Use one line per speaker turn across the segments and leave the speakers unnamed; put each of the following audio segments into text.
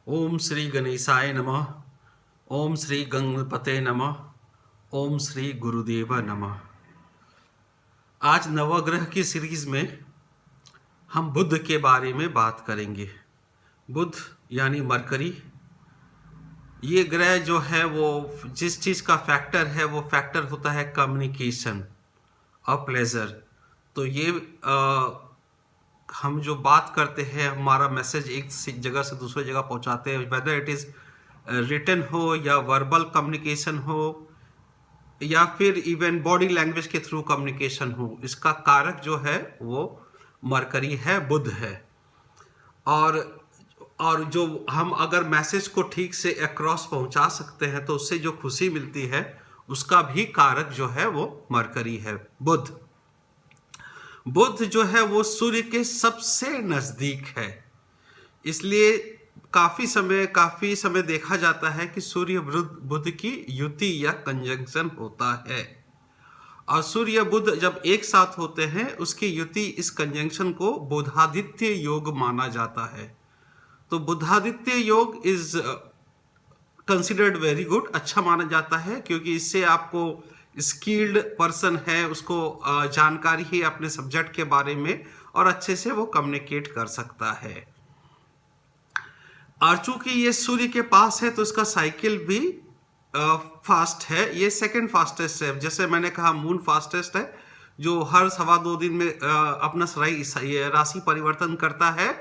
ओम श्री गणेशाय नमः। ओम श्री गणपते नमः। ओम श्री गुरुदेव नमः। आज नवग्रह की सीरीज में हम बुध के बारे में बात करेंगे। बुध यानी मरकरी, ये ग्रह जो है वो जिस चीज़ का फैक्टर है वो फैक्टर होता है कम्युनिकेशन और प्लेजर। तो ये हम जो बात करते हैं, हमारा मैसेज एक जगह से दूसरी जगह पहुंचाते हैं, वेदर इट इज़ रिटन हो या वर्बल कम्युनिकेशन हो या फिर इवन बॉडी लैंग्वेज के थ्रू कम्युनिकेशन हो, इसका कारक जो है वो मरकरी है, बुध है। और जो हम अगर मैसेज को ठीक से अक्रॉस पहुंचा सकते हैं तो उससे जो खुशी मिलती है उसका भी कारक जो है वो मरकरी है, बुध। बुध जो है वो सूर्य के सबसे नजदीक है, इसलिए काफी समय देखा जाता है कि सूर्य बुध की युति या कंजंक्शन होता है। और सूर्य बुध जब एक साथ होते हैं उसकी युति, इस कंजंक्शन को बुधादित्य योग माना जाता है। तो बुधादित्य योग इज कंसिडर्ड वेरी गुड, अच्छा माना जाता है, क्योंकि इससे आपको स्किल्ड पर्सन है उसको जानकारी है अपने सब्जेक्ट के बारे में और अच्छे से वो कम्युनिकेट कर सकता है। और चूंकि ये सूर्य के पास है तो इसका साइकिल भी फास्ट है, ये सेकंड फास्टेस्ट है। जैसे मैंने कहा मून फास्टेस्ट है जो हर 2.25 दिन में अपना राशि परिवर्तन करता है।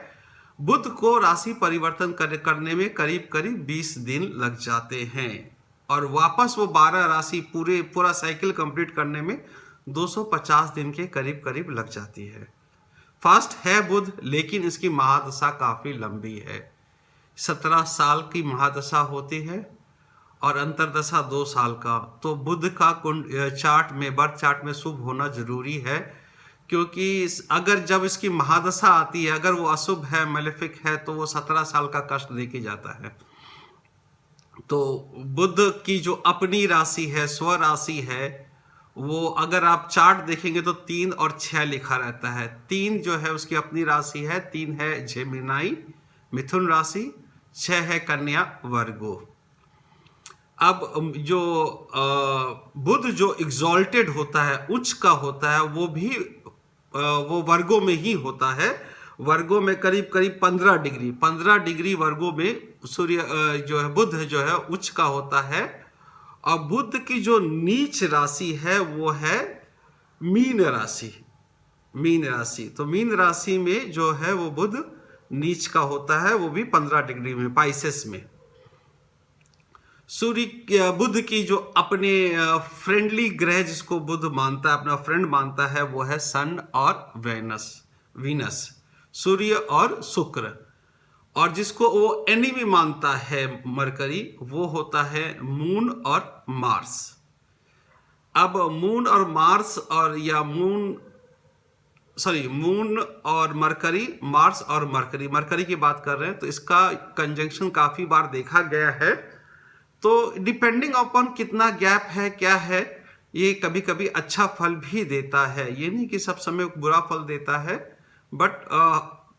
बुध को राशि परिवर्तन करने में करीब 20 दिन लग जाते हैं और वापस वो 12 राशि पूरा साइकिल कंप्लीट करने में 250 दिन के करीब लग जाती है। फास्ट है बुध, लेकिन इसकी महादशा काफी लंबी है। 17 साल की महादशा होती है और अंतरदशा 2 साल का। तो बुध का चार्ट में, बर्थ चार्ट में शुभ होना जरूरी है, क्योंकि अगर जब इसकी महादशा आती है, अगर वो अशुभ है, मेलेफिक है, तो वो 17 साल का कष्ट देके जाता है। तो बुध की जो अपनी राशि है, स्व राशि है, वो अगर आप चार्ट देखेंगे तो 3 और 6 लिखा रहता है। 3 जो है उसकी अपनी राशि है, 3 है जेमिनाई मिथुन राशि, 6 है कन्या वर्गो। अब जो बुध जो एग्जॉल्टेड होता है, उच्च का होता है, वो वर्गों में ही होता है। वर्गों में करीब 15 डिग्री वर्गों में सूर्य जो है, बुध जो है उच्च का होता है। और बुध की जो नीच राशि है वो है मीन राशि। तो मीन राशि में जो है वो बुध नीच का होता है, वो भी 15 डिग्री में, पाइसेस में। सूर्य बुध की जो अपने फ्रेंडली ग्रह जिसको बुध मानता है, अपना फ्रेंड मानता है, वो है सन और वीनस, सूर्य और शुक्र। और जिसको वो एनिमी मानता है मरकरी, वो होता है मून और मार्स। अब मून और मार्स मून और मरकरी, मार्स और मरकरी की बात कर रहे हैं, तो इसका कंजंक्शन काफी बार देखा गया है। तो डिपेंडिंग अपॉन कितना गैप है, क्या है, ये कभी कभी अच्छा फल भी देता है। ये नहीं कि सब समय बुरा फल देता है, बट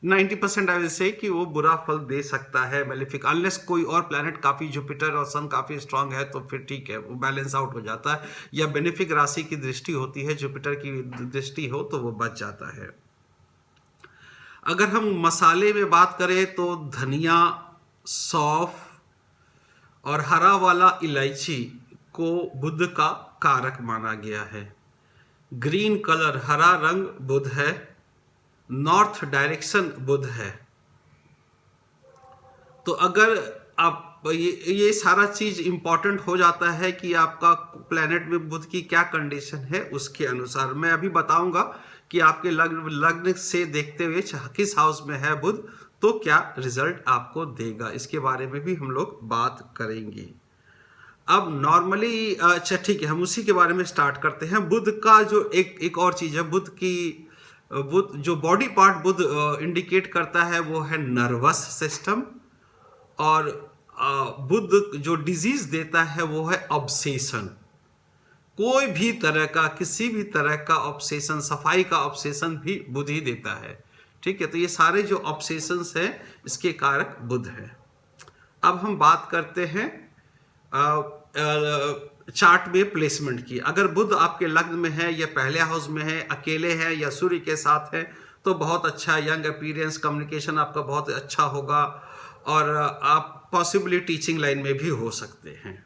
90% आई विल से कि वो बुरा फल दे सकता है, मेलेफिक, अनलेस कोई और प्लैनेट काफी, जुपिटर और सन काफी स्ट्रांग है तो फिर ठीक है, वो बैलेंस आउट हो जाता है। या बेनिफिक राशि की दृष्टि होती है, जुपिटर की दृष्टि हो तो वो बच जाता है। अगर हम मसाले में बात करें तो धनिया, सौंफ और हरा वाला इलायची को बुध का कारक माना गया है। ग्रीन कलर, हरा रंग बुध है। नॉर्थ डायरेक्शन बुध है। तो अगर आप ये सारा चीज इंपॉर्टेंट हो जाता है कि आपका प्लेनेट में बुध की क्या कंडीशन है, उसके अनुसार मैं अभी बताऊंगा कि आपके लग्न से देखते हुए किस हाउस में है बुध तो क्या रिजल्ट आपको देगा, इसके बारे में भी हम लोग बात करेंगे। अब नॉर्मली अच्छा ठीक है, हम उसी के बारे में स्टार्ट करते हैं। बुध का जो एक और चीज है, बुध जो बॉडी पार्ट बुध इंडिकेट करता है वो है नर्वस सिस्टम। और बुध जो डिजीज देता है वो है ऑब्सेशन। कोई भी तरह का, किसी भी तरह का ऑब्सेशन, सफाई का ऑब्सेशन भी बुध ही देता है। ठीक है, तो ये सारे जो ऑब्सेशंस हैं इसके कारक बुध है। अब हम बात करते हैं चार्ट में प्लेसमेंट की। अगर बुध आपके लग्न में है या पहले हाउस में है, अकेले है या सूर्य के साथ है, तो बहुत अच्छा यंग अपीयरेंस, कम्युनिकेशन आपका बहुत अच्छा होगा और आप पॉसिबली टीचिंग लाइन में भी हो सकते हैं।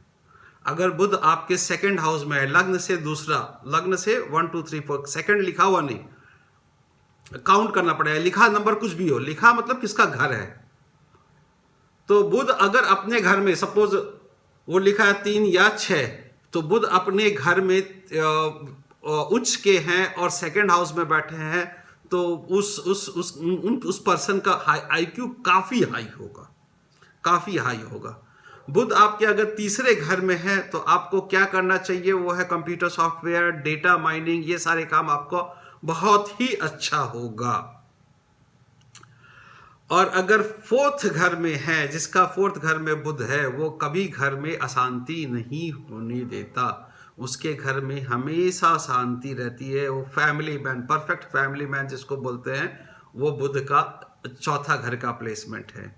अगर बुध आपके सेकंड हाउस में है, लग्न से दूसरा, लग्न से 1 2 3 4, सेकंड लिखा हुआ नहीं, काउंट करना पड़ेगा, लिखा नंबर कुछ भी हो, लिखा मतलब किसका घर है। तो बुध अगर अपने घर में, सपोज वो लिखा है 3 या 6, तो बुध अपने घर में उच्च के हैं और सेकंड हाउस में बैठे हैं, तो उस पर्सन का आईक्यू काफी हाई होगा, काफी हाई होगा। बुध आपके अगर तीसरे घर में है तो आपको क्या करना चाहिए, वो है कंप्यूटर सॉफ्टवेयर, डेटा माइनिंग, ये सारे काम आपको बहुत ही अच्छा होगा। और अगर फोर्थ घर में है, जिसका फोर्थ घर में बुध है, वो कभी घर में अशांति नहीं होने देता, उसके घर में हमेशा शांति रहती है। वो family man, perfect family man जिसको बोलते हैं, वो बुध का चौथा घर का प्लेसमेंट है।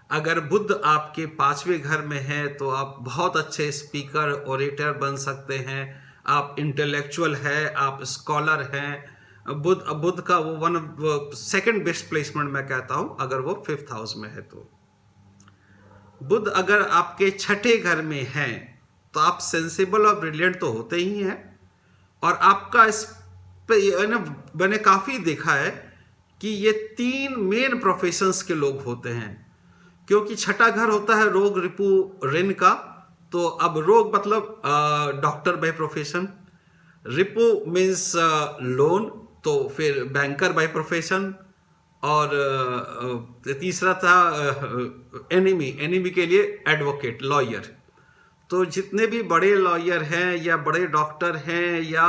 अगर बुध आपके 5वें घर में है तो आप बहुत अच्छे स्पीकर, ओरेटर बन सकते हैं, आप इंटेलेक्चुअल है, आप स्कॉलर हैं। बुध का वो सेकंड बेस्ट प्लेसमेंट मैं कहता हूं, अगर वो 5th हाउस में है तो। बुध अगर आपके 6ठे घर में है तो आप सेंसिबल और ब्रिलियंट तो होते ही हैं, और आपका इस पे मैंने काफी देखा है कि ये 3 मेन प्रोफेशंस के लोग होते हैं, क्योंकि छठा घर होता है रोग, रिपु, ऋण का। तो अब रोग मतलब doctor by profession, Ripu means loan, तो फिर बैंकर बाय प्रोफेशन, और तीसरा था एनिमी के लिए एडवोकेट, लॉयर। तो जितने भी बड़े लॉयर हैं या बड़े डॉक्टर हैं या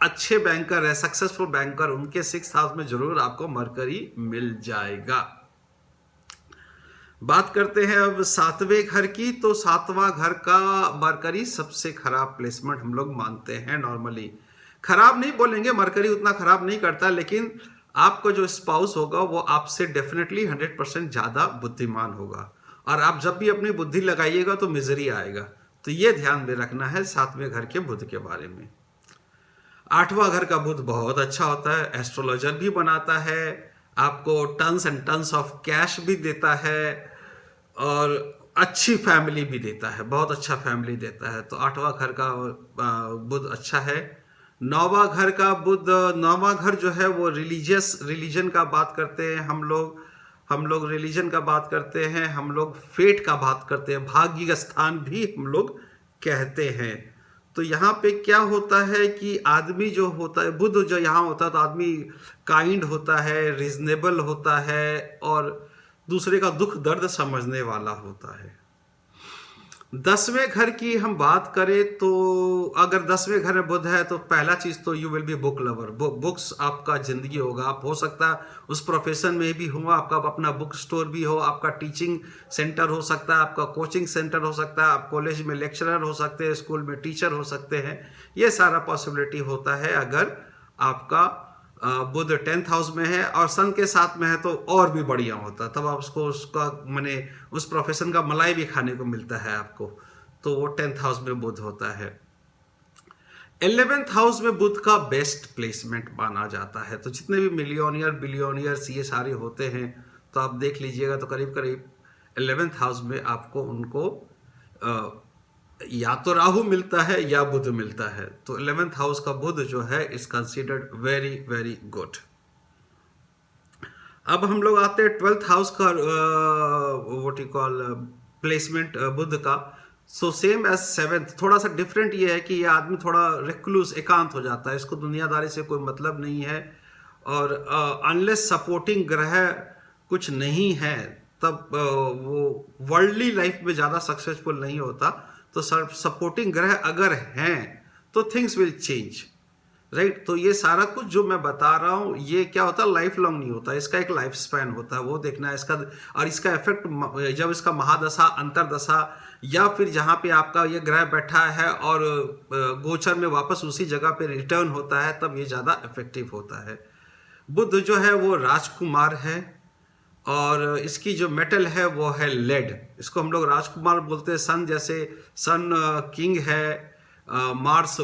अच्छे बैंकर है, सक्सेसफुल बैंकर, उनके 6th हाउस में जरूर आपको मरकरी मिल जाएगा। बात करते हैं अब 7वें घर की। तो 7वां घर का मरकरी सबसे खराब प्लेसमेंट हम लोग मानते हैं नॉर्मली। खराब नहीं बोलेंगे, मरकरी उतना खराब नहीं करता, लेकिन आपको जो स्पाउस होगा वो आपसे डेफिनेटली 100% ज्यादा बुद्धिमान होगा, और आप जब भी अपनी बुद्धि लगाइएगा तो मिजरी आएगा। तो ये ध्यान में रखना है 7वें घर के बुध के बारे में। 8वां घर का बुध बहुत अच्छा होता है, एस्ट्रोलॉजर भी बनाता है, आपको tons and tons of cash भी देता है, और अच्छी फैमिली भी देता है, बहुत अच्छा फैमिली देता है। तो 8वां घर का बुध अच्छा है। 9वां घर का बुध, 9वां घर जो है वो रिलीजन का बात करते हैं हम लोग रिलीजन का बात करते हैं, हम लोग फेट का बात करते हैं, भाग्य का स्थान भी हम लोग कहते हैं। तो यहाँ पे क्या होता है कि आदमी जो होता है, बुध जो यहाँ होता है, तो आदमी काइंड होता है, रीजनेबल होता है, और दूसरे का दुख दर्द समझने वाला होता है। 10वें घर की हम बात करें तो अगर 10वें घर में बुध है तो पहला चीज तो you will be book lover, books आपका जिंदगी होगा। आप हो सकता है उस प्रोफेशन में भी हो, आपका अपना बुक स्टोर भी हो, आपका टीचिंग सेंटर हो सकता है, आपका कोचिंग सेंटर हो सकता है, आप कॉलेज में लेक्चरर हो सकते हैं, स्कूल में टीचर हो सकते हैं। ये सारा पॉसिबिलिटी होता है अगर आपका बुध 10th हाउस में है और सन के साथ में है तो और भी बढ़िया होता है। तब आप उसका माने उस प्रोफेशन का मलाई भी खाने को मिलता है आपको। तो वो 10th हाउस में बुध होता है। 11th हाउस में बुध का बेस्ट प्लेसमेंट माना जाता है। तो जितने भी मिलियनियर बिलियनियर्स ये सारे होते हैं, तो आप देख लीजिएगा तो करीब करीब 11th हाउस में आपको उनको या तो राहु मिलता है या बुध मिलता है। तो 11th हाउस का बुध जो है is considered very very good. अब हम लोग आते हैं 12th हाउस का व्हाट यू कॉल प्लेसमेंट बुध का। सो सेम एज 7th, थोड़ा सा डिफरेंट ये है कि ये आदमी थोड़ा रिक्लूस, एकांत हो जाता है, इसको दुनियादारी से कोई मतलब नहीं है, और अनलेस सपोर्टिंग ग्रह कुछ नहीं है तब वो वर्ल्डली लाइफ में ज़्यादा सक्सेसफुल नहीं होता। तो सपोर्टिंग ग्रह अगर हैं तो थिंग्स विल चेंज, राइट। तो ये सारा कुछ जो मैं बता रहा हूँ ये क्या होता है, लाइफ लॉन्ग नहीं होता, इसका एक लाइफ स्पैन होता है, वो देखना है इसका। और इसका इफेक्ट जब इसका महादशा, अंतरदशा, या फिर जहाँ पे आपका ये ग्रह बैठा है और गोचर में वापस उसी जगह पे रिटर्न होता है, तब ये ज़्यादा इफेक्टिव होता है। बुध जो है वो राजकुमार है, और इसकी जो मेटल है वो है लेड। इसको हम लोग राजकुमार बोलते हैं। सन जैसे सन किंग है, मार्स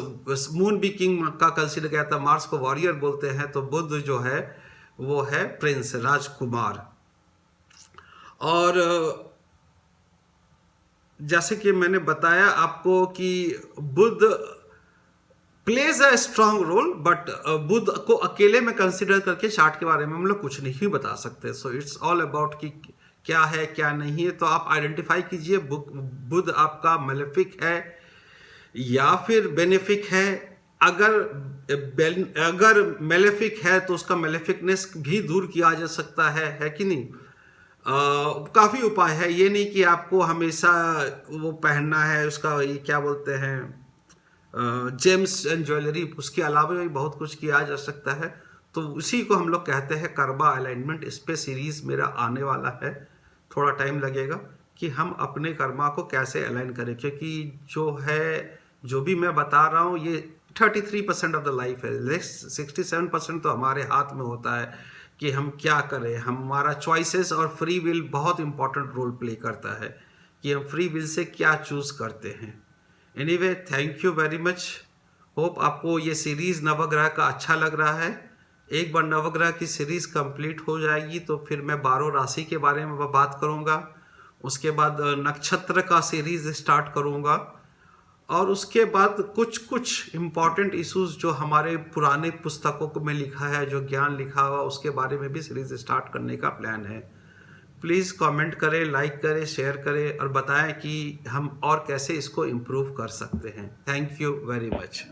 मून भी किंग का कंसीडर किया था, मार्स को वॉरियर बोलते हैं, तो बुध जो है वो है प्रिंस, राजकुमार। और जैसे कि मैंने बताया आपको कि Budh plays a strong role, but Budh को अकेले में कंसिडर करके चार्ट के बारे में हम लोग कुछ नहीं बता सकते। सो इट्स ऑल अबाउट कि क्या है क्या नहीं है। तो आप आइडेंटिफाई कीजिए बुध आपका मेलेफिक है या फिर बेनिफिक है। अगर मेलेफिक है तो उसका मेलेफिकनेस भी दूर किया जा सकता है कि नहीं। काफ़ी उपाय है, ये नहीं कि आपको हमेशा वो पहनना है, उसका ये क्या बोलते हैं जेम्स एंड ज्वेलरी, उसके अलावा भी बहुत कुछ किया जा सकता है। तो उसी को हम लोग कहते हैं कर्मा अलाइनमेंट। इस पे सीरीज मेरा आने वाला है, थोड़ा टाइम लगेगा कि हम अपने कर्मा को कैसे अलाइन करें, क्योंकि जो भी मैं बता रहा हूँ ये 33% ऑफ द लाइफ है। 67% तो हमारे हाथ में होता है कि हम क्या करें। हमारा चॉइसेस और फ्री विल बहुत इंपॉर्टेंट रोल प्ले करता है कि हम फ्री विल से क्या चूज करते हैं। Anyway, thank you very much. Hope आपको ये सीरीज नवग्रह का अच्छा लग रहा है। एक बार नवग्रह की सीरीज कंप्लीट हो जाएगी तो फिर मैं 12 राशि के बारे में बात करूंगा। उसके बाद नक्षत्र का सीरीज स्टार्ट करूंगा, और उसके बाद कुछ इम्पॉर्टेंट इश्यूज जो हमारे पुराने पुस्तकों में लिखा है, जो ज्ञान लिखा हुआ, उसके बारे में भी सीरीज स्टार्ट करने का प्लान है। प्लीज़ कमेंट करें, लाइक करें, शेयर करें और बताएं कि हम और कैसे इसको इम्प्रूव कर सकते हैं। Thank you very much.